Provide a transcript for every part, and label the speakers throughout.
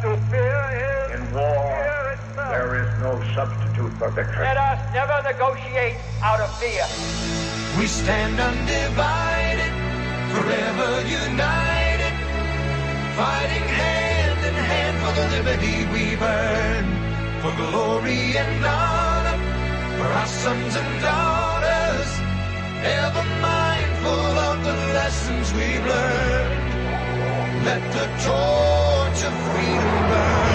Speaker 1: to fear him.
Speaker 2: In war, there is no substitute for victory.
Speaker 1: Let us never negotiate out of fear.
Speaker 3: We stand undivided, forever united, fighting hand in hand for the liberty we burn, for glory and honor, for our sons and daughters, ever mindful of the lessons we've learned. Let the torch of freedom burn.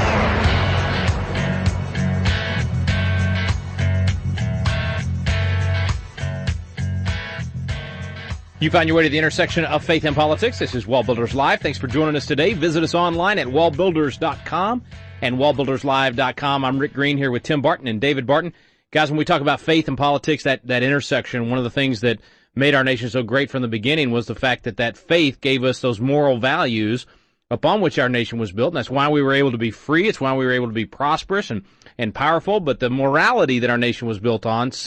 Speaker 4: You find your way to the intersection of faith and politics. This is WallBuilders Live. Thanks for joining us today. Visit us online at wallbuilders.com and wallbuilderslive.com. I'm Rick Green here with Tim Barton and David Barton. Guys, when we talk about faith and politics, that intersection, one of the things that made our nation so great from the beginning was the fact that faith gave us those moral values upon which our nation was built. And that's why we were able to be free. It's why we were able to be prosperous and powerful. But the morality that our nation was built on is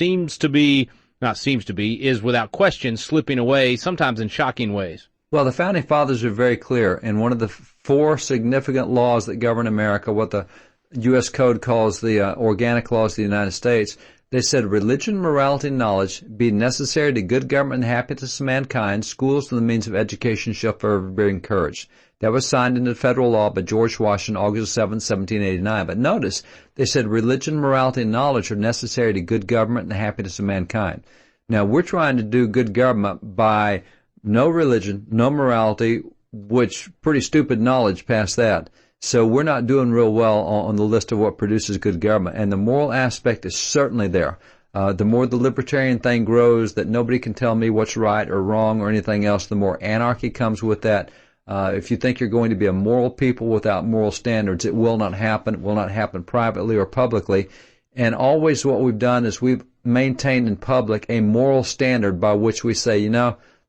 Speaker 4: without question slipping away, sometimes in shocking ways.
Speaker 5: Well, the Founding Fathers are very clear. And one of the four significant laws that govern America, what the U.S. Code calls the organic laws of the United States, they said religion, morality, and knowledge be necessary to good government and happiness of mankind. Schools and the means of education shall forever be encouraged. That was signed into federal law by George Washington, August 7, 1789. But notice, they said religion, morality, and knowledge are necessary to good government and the happiness of mankind. Now, we're trying to do good government by no religion, no morality, which pretty stupid knowledge past that. So we're not doing real well on the list of what produces good government. And the moral aspect is certainly there. The more the libertarian thing grows, that nobody can tell me what's right or wrong or anything else, the more anarchy comes with that. If you think you're going to be a moral people without moral standards, it will not happen. It will not happen privately or publicly. And always what we've done is we've maintained in public a moral standard by which we say,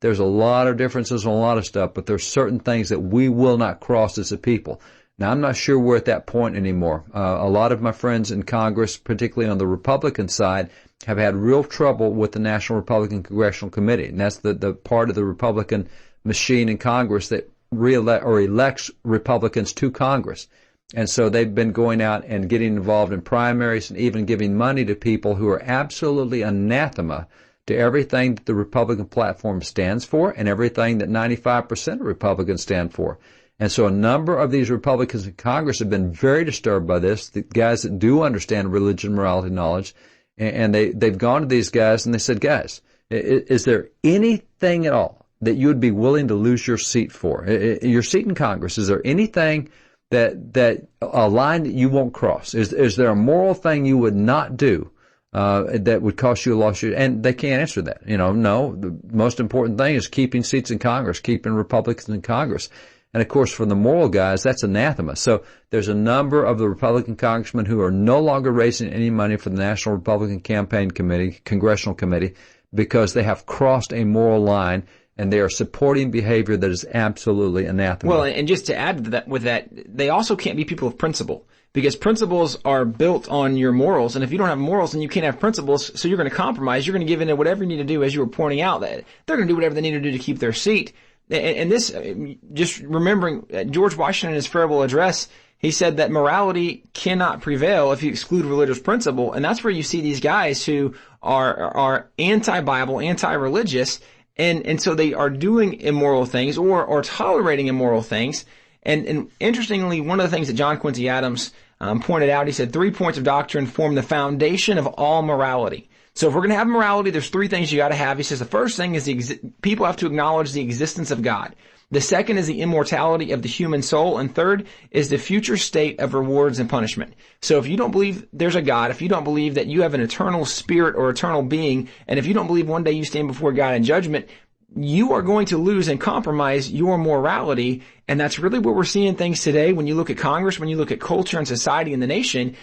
Speaker 5: there's a lot of differences on a lot of stuff, but there's certain things that we will not cross as a people. Now, I'm not sure we're at that point anymore. A lot of my friends in Congress, particularly on the Republican side, have had real trouble with the National Republican Congressional Committee. And that's the part of the Republican machine in Congress that elects Republicans to Congress. And so they've been going out and getting involved in primaries and even giving money to people who are absolutely anathema to everything that the Republican platform stands for and everything that 95% of Republicans stand for. And so a number of these Republicans in Congress have been very disturbed by this, the guys that do understand religion, morality, knowledge, and they've gone to these guys and they said, guys, is there anything at all that you would be willing to lose your seat for? Your seat in Congress, is there anything that a line that you won't cross? Is there a moral thing you would not do that would cost you a lawsuit? And they can't answer that. No, the most important thing is keeping seats in Congress, keeping Republicans in Congress. And of course, for the moral guys, that's anathema. So there's a number of the Republican congressmen who are no longer raising any money for the National Republican Campaign Committee, Congressional Committee, because they have crossed a moral line and they are supporting behavior that is absolutely anathema.
Speaker 6: Well, and just to add to that, with that, they also can't be people of principle, because principles are built on your morals. And if you don't have morals, then you can't have principles. So you're going to compromise. You're going to give in to whatever you need to do, as you were pointing out, that they're going to do whatever they need to do to keep their seat. And this, just remembering George Washington in his farewell address, he said that morality cannot prevail if you exclude religious principle. And that's where you see these guys who are anti-Bible, anti-religious, and so they are doing immoral things or tolerating immoral things. And interestingly, one of the things that John Quincy Adams pointed out, he said 3 points of doctrine form the foundation of all morality. So if we're going to have morality, there's 3 things you got to have. He says the first thing is people have to acknowledge the existence of God. The second is the immortality of the human soul. And third is the future state of rewards and punishment. So if you don't believe there's a God, if you don't believe that you have an eternal spirit or eternal being, and if you don't believe one day you stand before God in judgment, you are going to lose and compromise your morality. And that's really what we're seeing things today. When you look at Congress, when you look at culture and society in the nation,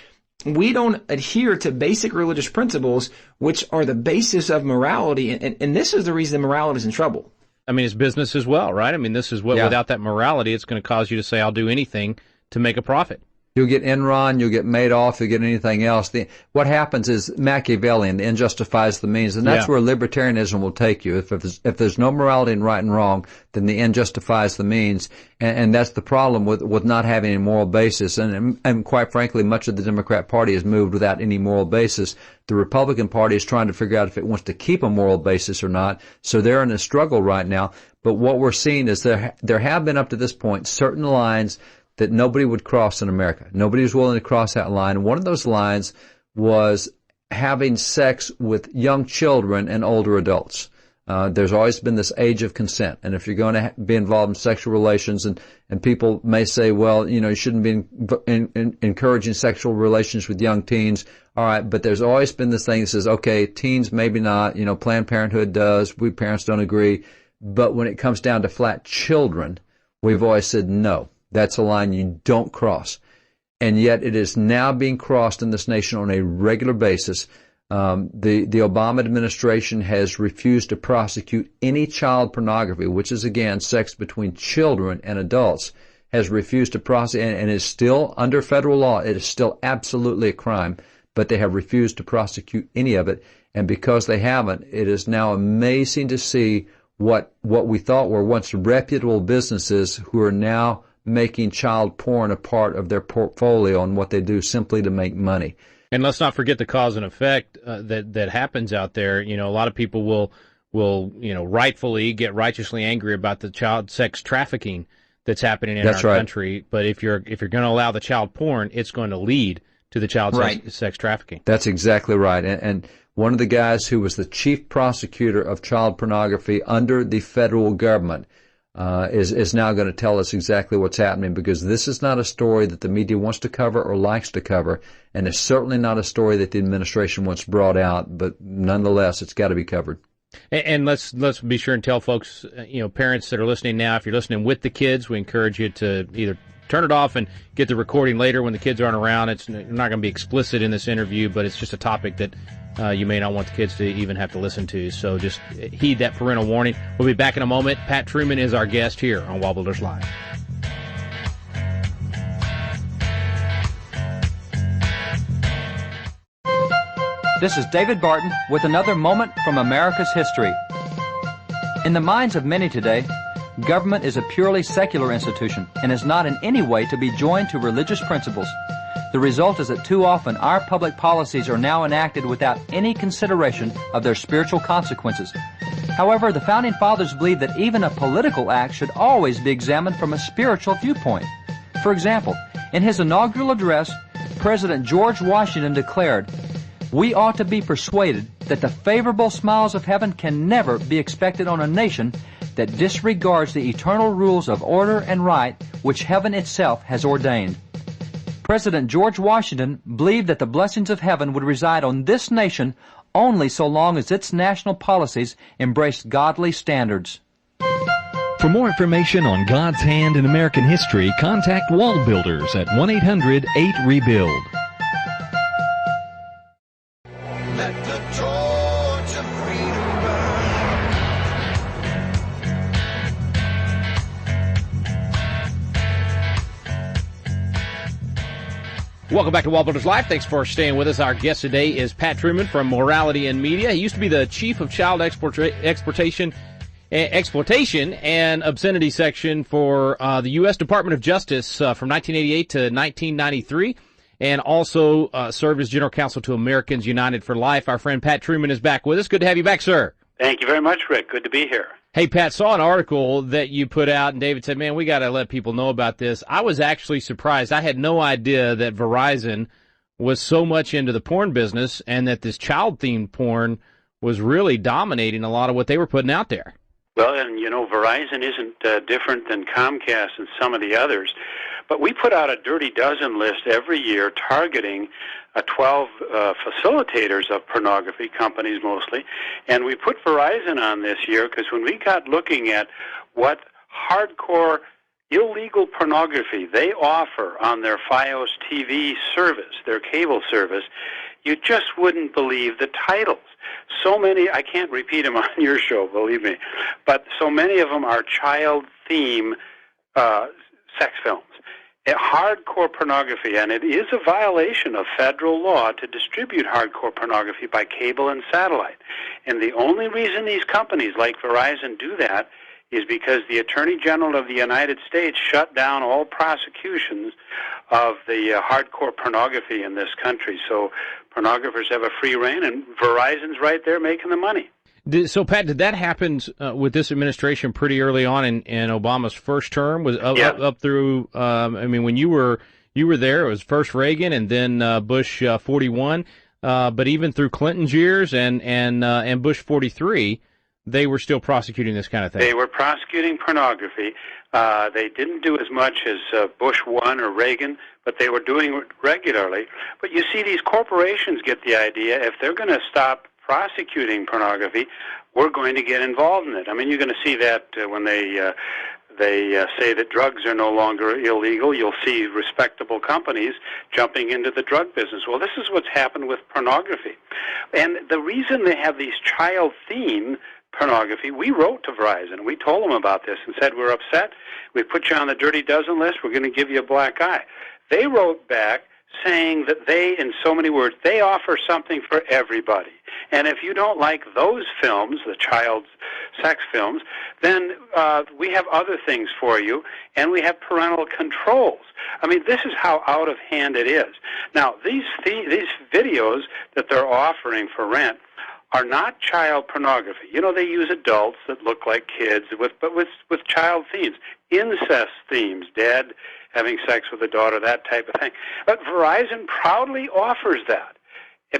Speaker 6: we don't adhere to basic religious principles, which are the basis of morality. And this is the reason morality is in trouble.
Speaker 4: I mean, it's business as well, right? I mean, this is what, without that morality, it's going to cause you to say, I'll do anything to make a profit.
Speaker 5: You'll get Enron, you'll get Madoff, you'll get anything else. What happens is Machiavellian, the end justifies the means, and that's where libertarianism will take you. If there's no morality in right and wrong, then the end justifies the means, and that's the problem with not having a moral basis. And quite frankly, much of the Democrat Party has moved without any moral basis. The Republican Party is trying to figure out if it wants to keep a moral basis or not, so they're in a struggle right now. But what we're seeing is there have been up to this point certain lines that nobody would cross in America. Nobody was willing to cross that line. One of those lines was having sex with young children and older adults. There's always been this age of consent. And if you're going to be involved in sexual relations, and people may say, well, you shouldn't be encouraging sexual relations with young teens. All right, but there's always been this thing that says, okay, teens maybe not, Planned Parenthood does, we parents don't agree. But when it comes down to flat children, we've always said no. That's a line you don't cross. And yet it is now being crossed in this nation on a regular basis. The Obama administration has refused to prosecute any child pornography, which is, again, sex between children and adults, has refused to prosecute, and is still under federal law. It is still absolutely a crime, but they have refused to prosecute any of it. And because they haven't, it is now amazing to see what we thought were once reputable businesses who are now making child porn a part of their portfolio and what they do simply to make money.
Speaker 4: And let's not forget the cause and effect that happens out there. A lot of people will rightfully get righteously angry about the child sex trafficking that's happening in our country. But if you're going to allow the child porn, it's going to lead to the child sex trafficking.
Speaker 5: That's exactly right. And one of the guys who was the chief prosecutor of child pornography under the federal government is now going to tell us exactly what's happening, because this is not a story that the media wants to cover or likes to cover, and it's certainly not a story that the administration wants brought out, but nonetheless, it's got to be covered.
Speaker 4: And let's be sure and tell folks, parents that are listening now, if you're listening with the kids, we encourage you to either turn it off and get the recording later when the kids aren't around. It's not going to be explicit in this interview, but it's just a topic that you may not want the kids to even have to listen to. So just heed that parental warning. We'll be back in a moment. Pat Trueman is our guest here on WallBuilders Live.
Speaker 7: This is David Barton with another moment from America's history. In the minds of many today, government is a purely secular institution and is not in any way to be joined to religious principles. The result is that too often our public policies are now enacted without any consideration of their spiritual consequences. However, the Founding Fathers believed that even a political act should always be examined from a spiritual viewpoint. For example, in his inaugural address, President George Washington declared, "We ought to be persuaded that the favorable smiles of heaven can never be expected on a nation that disregards the eternal rules of order and right which heaven itself has ordained." President George Washington believed that the blessings of heaven would reside on this nation only so long as its national policies embraced godly standards.
Speaker 8: For more information on God's hand in American history, contact WallBuilders at 1-800-8-REBUILD.
Speaker 3: Let the torch of freedom burn.
Speaker 4: Welcome back to WallBuilders Live. Thanks for staying with us. Our guest today is Pat Trueman from Morality and Media. He used to be the chief of child exploitation and obscenity section for the U.S. Department of Justice from 1988 to 1993, and also served as general counsel to Americans United for Life. Our friend Pat Trueman is back with us. Good to have you back, sir.
Speaker 9: Thank you very much, Rick. Good to be here.
Speaker 4: Hey, Pat, saw an article that you put out, and David said, man, we got to let people know about this. I was actually surprised. I had no idea that Verizon was so much into the porn business and that this child-themed porn was really dominating a lot of what they were putting out there.
Speaker 9: Well, and Verizon isn't different than Comcast and some of the others, but we put out a Dirty Dozen list every year targeting 12 facilitators of pornography, companies mostly, and we put Verizon on this year because when we got looking at what hardcore illegal pornography they offer on their Fios TV service, their cable service, you just wouldn't believe the titles. So many, I can't repeat them on your show, believe me, but so many of them are child theme sex films. hardcore pornography, and it is a violation of federal law to distribute hardcore pornography by cable and satellite. And the only reason these companies like Verizon do that is because the Attorney General of the United States shut down all prosecutions of the hardcore pornography in this country. So pornographers have a free rein, and Verizon's right there making the money.
Speaker 4: So, Pat, did that happen with this administration pretty early on in Obama's first term? Was up through? I mean, when you were there, it was first Reagan and then Bush 41. But even through Clinton's years and Bush 43, they were still prosecuting this kind of thing.
Speaker 9: They were prosecuting pornography. They didn't do as much as Bush 1 or Reagan, but they were doing it regularly. But you see, these corporations get the idea, if they're going to stop prosecuting pornography, we're going to get involved in it. I mean, you're going to see that when they say that drugs are no longer illegal. You'll see respectable companies jumping into the drug business. Well, this is what's happened with pornography. And the reason they have these child-themed pornography, we wrote to Verizon. We told them about this and said, we're upset. We put you on the Dirty Dozen list. We're going to give you a black eye. They wrote back saying that they, in so many words, they offer something for everybody. And if you don't like those films, the child sex films, then we have other things for you, and we have parental controls. I mean, this is how out of hand it is. Now, these videos that they're offering for rent are not child pornography. You know, they use adults that look like kids, but with child themes, incest themes, dad having sex with a daughter, that type of thing. But Verizon proudly offers that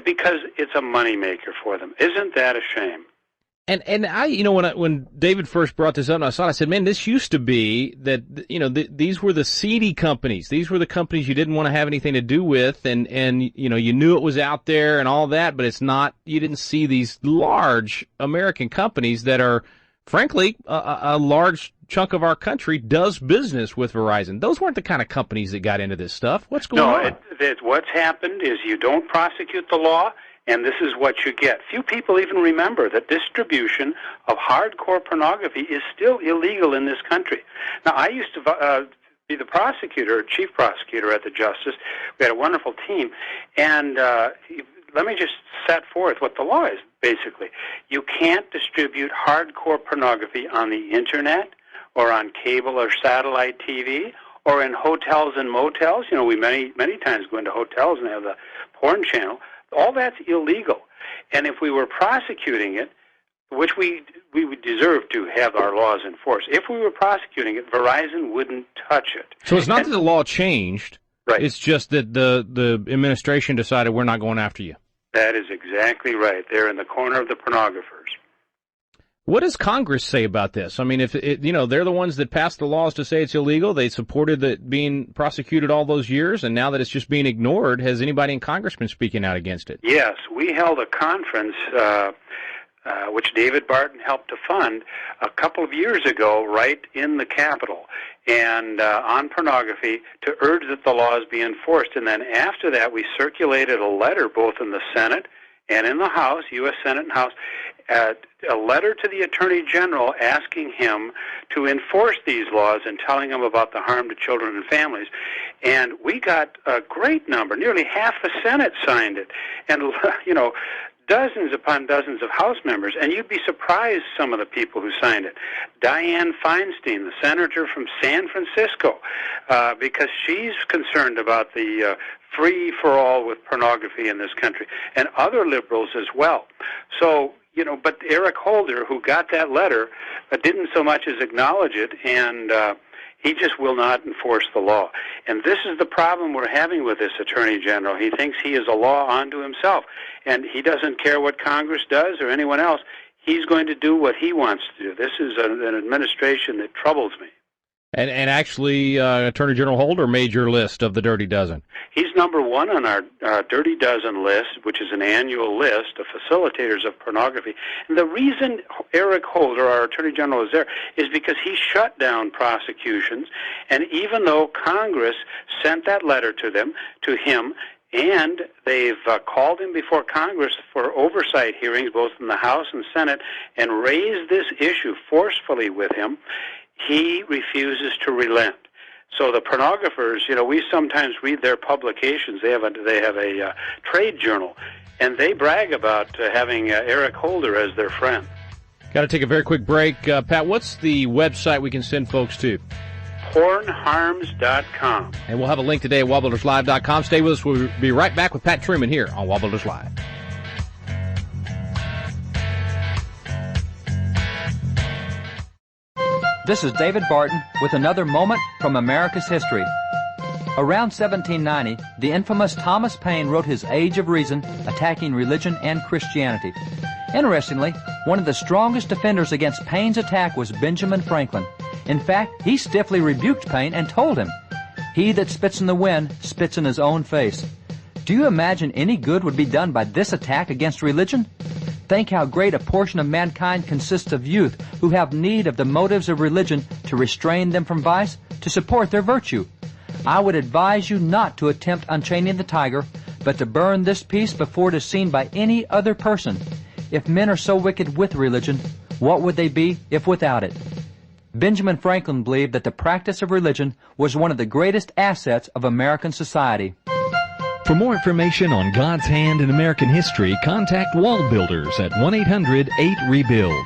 Speaker 9: because it's a moneymaker for them. Isn't that a shame?
Speaker 4: And I, you know, when David first brought this up, and I saw it, I said, man, this used to be that, you know, these were the seedy companies. These were the companies you didn't want to have anything to do with, and you know, you knew it was out there and all that, but it's not. You didn't see these large American companies that are, frankly, a large chunk of our country does business with Verizon. Those weren't the kind of companies that got into this stuff. What's going on?
Speaker 9: No, what's happened is you don't prosecute the law, and this is what you get. Few people even remember that distribution of hardcore pornography is still illegal in this country. Now, I used to be the prosecutor, chief prosecutor at the Justice. We had a wonderful team, and let me just set forth what the law is, basically. You can't distribute hardcore pornography on the Internet or on cable or satellite TV or in hotels and motels. You know, we many times go into hotels and have the porn channel. All that's illegal. And if we were prosecuting it, which we would deserve to have our laws enforced, if we were prosecuting it, Verizon wouldn't touch it.
Speaker 4: So it's not that the law changed.
Speaker 9: Right.
Speaker 4: It's just that the administration decided we're not going after you.
Speaker 9: That is exactly right. They're in the corner of the pornographers.
Speaker 4: What does Congress say about this? I mean, if you know, they're the ones that passed the laws to say it's illegal. They supported it being prosecuted all those years, and now that it's just being ignored, has anybody in Congress been speaking out against it?
Speaker 9: Yes, we held a conference, which David Barton helped to fund, a couple of years ago, right in the Capitol, and on pornography, to urge that the laws be enforced. And then after that, we circulated a letter both in the Senate and in the House, U.S. Senate and House, a letter to the Attorney General asking him to enforce these laws and telling him about the harm to children and families. And we got a great number. Nearly half the Senate signed it. And, you know, dozens upon dozens of House members. And you'd be surprised some of the people who signed it. Dianne Feinstein, the senator from San Francisco, because she's concerned about the free-for-all with pornography in this country, and other liberals as well. So, you know, but Eric Holder, who got that letter, didn't so much as acknowledge it, and he just will not enforce the law. And this is the problem we're having with this Attorney General. He thinks he is a law unto himself, and he doesn't care what Congress does or anyone else. He's going to do what he wants to do. This is an administration that troubles me.
Speaker 4: And actually, Attorney General Holder made your list of the Dirty Dozen.
Speaker 9: He's number one on our Dirty Dozen list, which is an annual list of facilitators of pornography. And the reason Eric Holder, our Attorney General, is there is because he shut down prosecutions. And even though Congress sent that letter to him, and they've called him before Congress for oversight hearings, both in the House and Senate, and raised this issue forcefully with him, he refuses to relent. So the pornographers, we sometimes read their publications. They have a trade journal, and they brag about having Eric Holder as their friend.
Speaker 4: Got to take a very quick break. Pat, what's the website we can send folks to?
Speaker 9: Pornharms.com.
Speaker 4: And we'll have a link today at wallbuilderslive.com. Stay with us. We'll be right back with Pat Trueman here on WallBuilders Live.
Speaker 7: This is David Barton with another moment from America's history. Around 1790, the infamous Thomas Paine wrote his Age of Reason, attacking religion and Christianity. Interestingly, one of the strongest defenders against Paine's attack was Benjamin Franklin. In fact, he stiffly rebuked Paine and told him, "He that spits in the wind spits in his own face." Do you imagine any good would be done by this attack against religion? Think how great a portion of mankind consists of youth who have need of the motives of religion to restrain them from vice, to support their virtue. I would advise you not to attempt unchaining the tiger, but to burn this piece before it is seen by any other person. If men are so wicked with religion, what would they be if without it? Benjamin Franklin believed that the practice of religion was one of the greatest assets of American society.
Speaker 8: For more information on God's hand in American history, contact WallBuilders at 1-800-8REBUILD.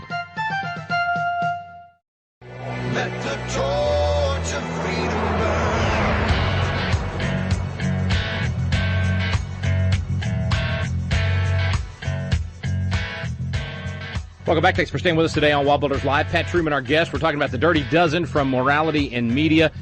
Speaker 3: Let the torch of freedom
Speaker 4: Welcome back. Thanks for staying with us today on WallBuilders Live. Pat Trueman, our guest. We're talking about the Dirty Dozen from Morality in Media.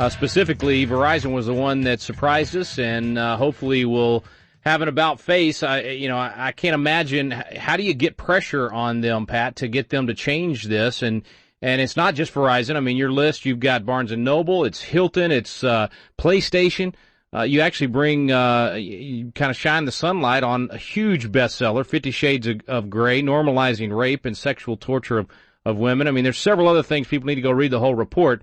Speaker 4: Specifically, Verizon was the one that surprised us, and hopefully we'll have an about face. I can't imagine, how do you get pressure on them, Pat, to get them to change this? And it's not just Verizon. I mean, your list, you've got Barnes & Noble, it's Hilton, it's PlayStation. You actually you kind of shine the sunlight on a huge bestseller, 50 Shades of Grey, normalizing rape and sexual torture of women. I mean, there's several other things. People need to go read the whole report.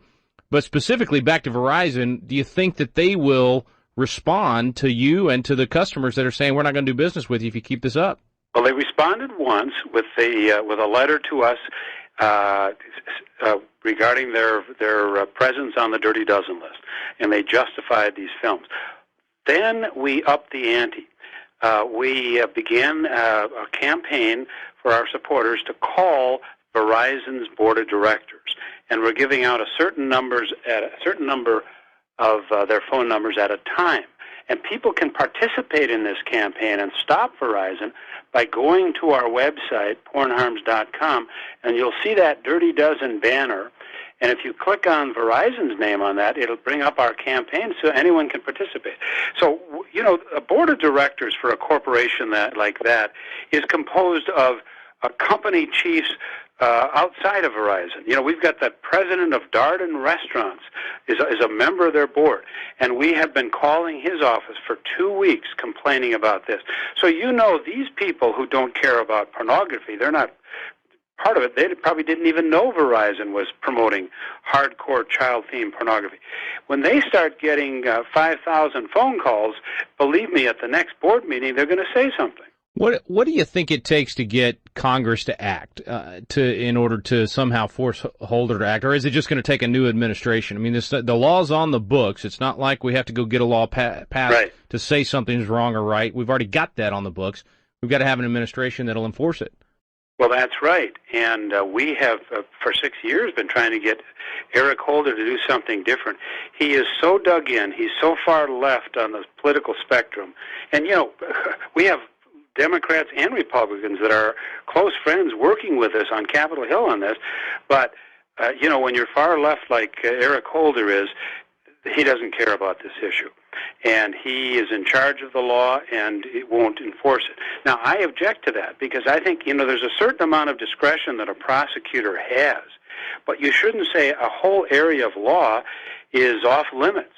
Speaker 4: But specifically back to Verizon, do you think that they will respond to you and to the customers that are saying, we're not going to do business with you if you keep this up?
Speaker 9: Well, they responded once with a letter to us regarding their presence on the Dirty Dozen list, and they justified these films. Then we upped the ante. We began a campaign for our supporters to call Verizon's board of directors, and we're giving out a certain number of their phone numbers at a time. And people can participate in this campaign and stop Verizon by going to our website, pornharms.com, and you'll see that Dirty Dozen banner. And if you click on Verizon's name on that, it'll bring up our campaign so anyone can participate. So, a board of directors for a corporation like that is composed of company chiefs outside of Verizon. We've got the president of Darden Restaurants is a member of their board, and we have been calling his office for 2 weeks complaining about this. So these people who don't care about pornography, they're not part of it. They probably didn't even know Verizon was promoting hardcore child-themed pornography. When they start getting 5,000 phone calls, believe me, at the next board meeting, they're going to say something.
Speaker 4: What do you think it takes to get Congress to act, in order to somehow force Holder to act, or is it just going to take a new administration? I mean, the law's on the books. It's not like we have to go get a law passed
Speaker 9: right
Speaker 4: to say something's wrong or right. We've already got that on the books. We've got to have an administration that'll enforce it.
Speaker 9: Well, that's right, and we have for 6 years been trying to get Eric Holder to do something different. He is so dug in. He's so far left on the political spectrum, and we have Democrats and Republicans that are close friends working with us on Capitol Hill on this. But, when you're far left like Eric Holder is, he doesn't care about this issue. And he is in charge of the law and it won't enforce it. Now, I object to that because I think, there's a certain amount of discretion that a prosecutor has. But you shouldn't say a whole area of law is off limits.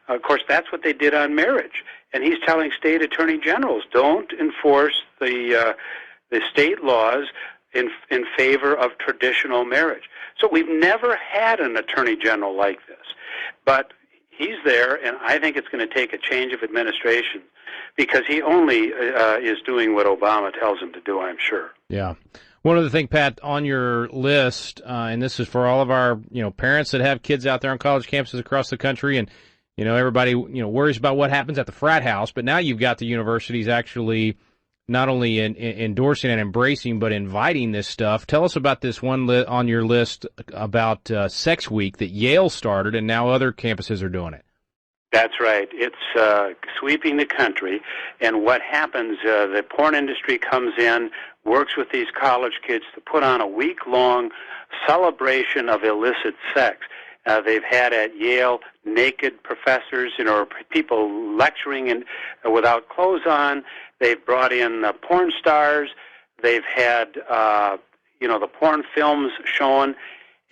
Speaker 9: Of course, that's what they did on marriage. And he's telling state attorney generals, don't enforce the state laws in favor of traditional marriage. So we've never had an attorney general like this. But he's there, and I think it's going to take a change of administration because he only is doing what Obama tells him to do, I'm sure.
Speaker 4: Yeah. One other thing, Pat, on your list, and this is for all of our parents that have kids out there on college campuses across the country, and everybody worries about what happens at the frat house, but now you've got the universities actually not only endorsing and embracing, but inviting this stuff. Tell us about this one on your list about Sex Week that Yale started, and now other campuses are doing it.
Speaker 9: That's right. It's sweeping the country, and what happens, the porn industry comes in, works with these college kids to put on a week-long celebration of illicit sex. They've had at Yale naked professors, people lecturing without clothes on. They've brought in porn stars. They've had, the porn films shown.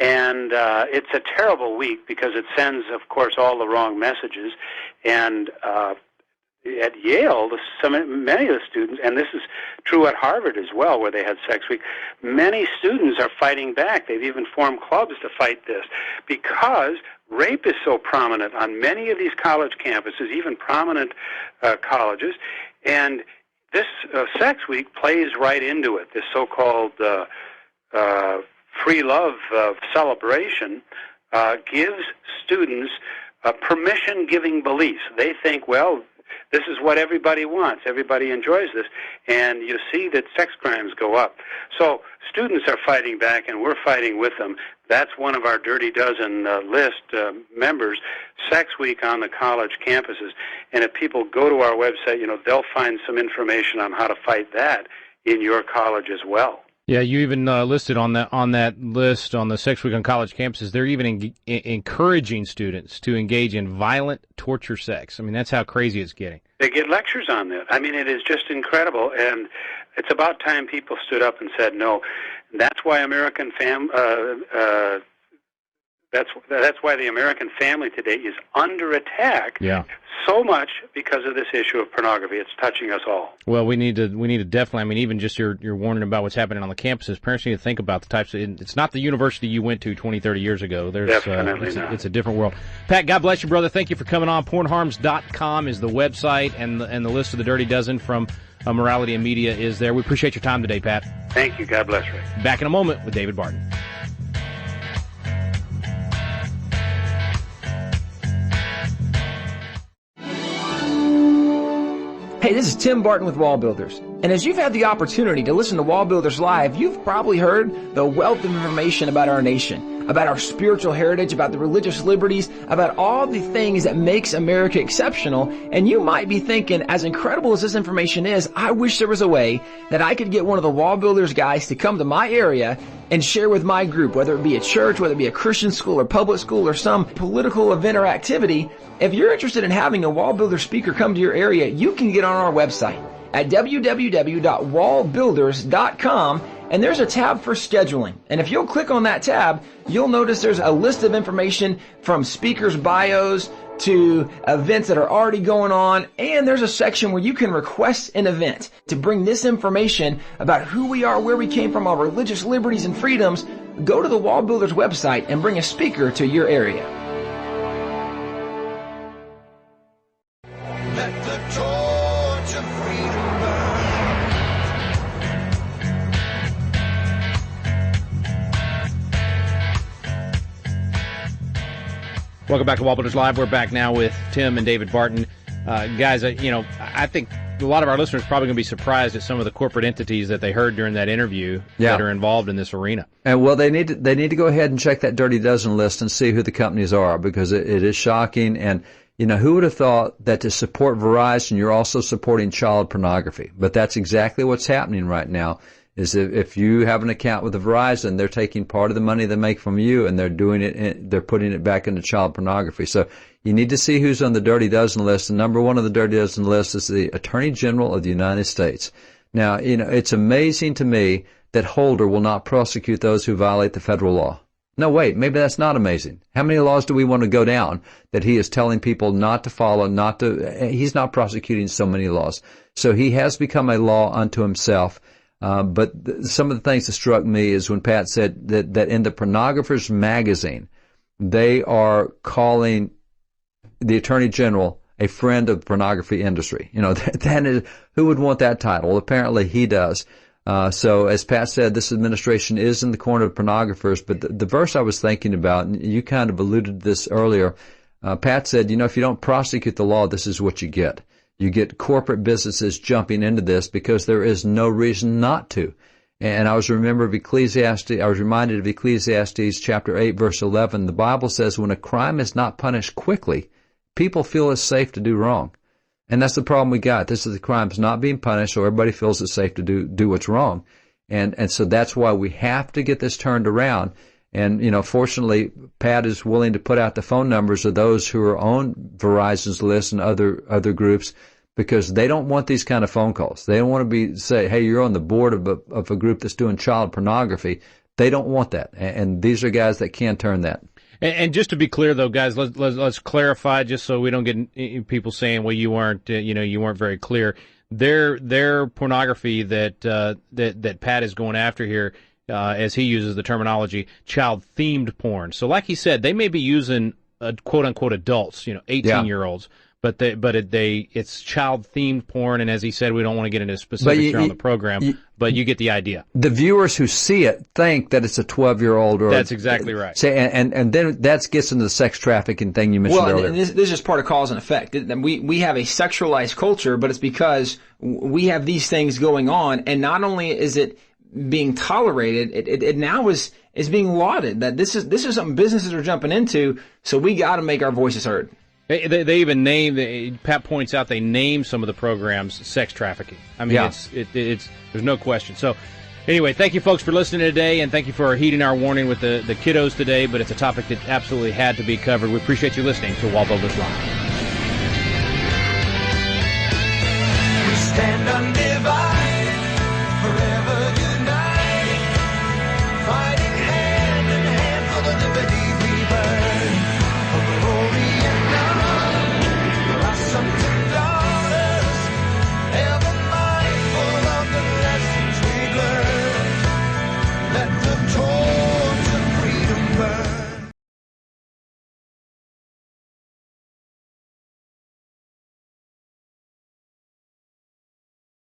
Speaker 9: And it's a terrible week because it sends, of course, all the wrong messages. And at Yale, many of the students, and this is true at Harvard as well, where they had Sex Week, many students are fighting back. They've even formed clubs to fight this because rape is so prominent on many of these college campuses, even prominent colleges. And this Sex Week plays right into it, this so-called free love celebration gives students permission-giving beliefs. They think, well, this is what everybody wants. Everybody enjoys this. And you see that sex crimes go up. So students are fighting back, and we're fighting with them. That's one of our Dirty Dozen list members, Sex Week on the college campuses. And if people go to our website, they'll find some information on how to fight that in your college as well.
Speaker 4: Yeah, you even listed on that list on the Sex Week on college campuses, they're even encouraging students to engage in violent torture sex. I mean, that's how crazy it's getting.
Speaker 9: They get lectures on that. I mean, it is just incredible, and it's about time people stood up and said no. That's why that's why the American family today is under attack.
Speaker 4: Yeah.
Speaker 9: So much because of this issue of pornography. It's touching us all.
Speaker 4: Well, we need to definitely, I mean, even just your warning about what's happening on the campuses, parents need to think about the types of, it's not the university you went to 20, 30 years ago.
Speaker 9: Definitely not.
Speaker 4: It's a different world. Pat, God bless you, brother. Thank you for coming on. Pornharms.com is the website, and the list of the Dirty Dozen from Morality and Media is there. We appreciate your time today, Pat.
Speaker 9: Thank you. God bless, Ray.
Speaker 4: Back in a moment with David Barton.
Speaker 6: Hey, this is Tim Barton with WallBuilders. And as you've had the opportunity to listen to WallBuilders Live, you've probably heard the wealth of information about our nation, about our spiritual heritage, about the religious liberties, about all the things that makes America exceptional. And you might be thinking, as incredible as this information is, I wish there was a way that I could get one of the WallBuilders guys to come to my area and share with my group, whether it be a church, whether it be a Christian school or public school or some political event or activity. If you're interested in having a WallBuilder speaker come to your area, you can get on our website at www.wallbuilders.com, and there's a tab for scheduling. And if you'll click on that tab, you'll notice there's a list of information from speakers' bios to events that are already going on, and there's a section where you can request an event to bring this information about who we are, where we came from, our religious liberties and freedoms. Go to the WallBuilders website and bring a speaker to your area.
Speaker 3: Let the torch of freedom
Speaker 4: Welcome back to WallBuilders Live. We're back now with Tim and David Barton. Guys, I think a lot of our listeners are probably going to be surprised at some of the corporate entities that they heard during that interview that are involved in this arena.
Speaker 5: And well, they need to go ahead and check that Dirty Dozen list and see who the companies are, because it is shocking. And who would have thought that to support Verizon, you're also supporting child pornography? But that's exactly what's happening right now. Is if you have an account with Verizon, they're taking part of the money they make from you, and they're putting it back into child pornography. So you need to see who's on the Dirty Dozen list. And number one on the Dirty Dozen list is the Attorney General of the United States. Now, it's amazing to me that Holder will not prosecute those who violate the federal law. No, wait, maybe that's not amazing. How many laws do we want to go down that he is telling people not to follow, he's not prosecuting so many laws. So he has become a law unto himself. But some of the things that struck me is when Pat said that in the Pornographer's magazine, they are calling the Attorney General a friend of the pornography industry. That is, who would want that title? Well, apparently he does. So as Pat said, this administration is in the corner of pornographers, but the verse I was thinking about, and you kind of alluded to this earlier, Pat said, if you don't prosecute the law, this is what you get. You get corporate businesses jumping into this because there is no reason not to. And I was reminded of Ecclesiastes chapter 8, verse 11. The Bible says when a crime is not punished quickly, people feel it's safe to do wrong. And that's the problem we got. This is the crime's not being punished, so everybody feels it's safe to do what's wrong. And so that's why we have to get this turned around. And, fortunately, Pat is willing to put out the phone numbers of those who are on Verizon's list and other groups, because they don't want these kind of phone calls. They don't want to say, hey, you're on the board of a group that's doing child pornography. They don't want that. And these are guys that can turn that.
Speaker 4: And just to be clear, though, guys, let's clarify, just so we don't get people saying, well, you weren't very clear. Their pornography that Pat is going after here, as he uses the terminology, child-themed porn. So like he said, they may be using quote-unquote adults, 18-year-olds, but it's child-themed porn, and as he said, we don't want to get into specifics here on the program, but you get the idea.
Speaker 5: The viewers who see it think that it's a 12-year-old.
Speaker 4: That's exactly right.
Speaker 5: And then that gets into the sex trafficking thing you mentioned earlier.
Speaker 6: And this is just part of cause and effect. We have a sexualized culture, but it's because we have these things going on, and not only is it being tolerated, it now is being lauded. That this is something businesses are jumping into, so we got to make our voices heard.
Speaker 4: They even name, Pat points out, they name some of the programs sex trafficking. I mean, it's there's no question. So anyway, thank you folks for listening today, and thank you for heeding our warning with the kiddos today, but it's a topic that absolutely had to be covered. We appreciate you listening to WallBuilders Live.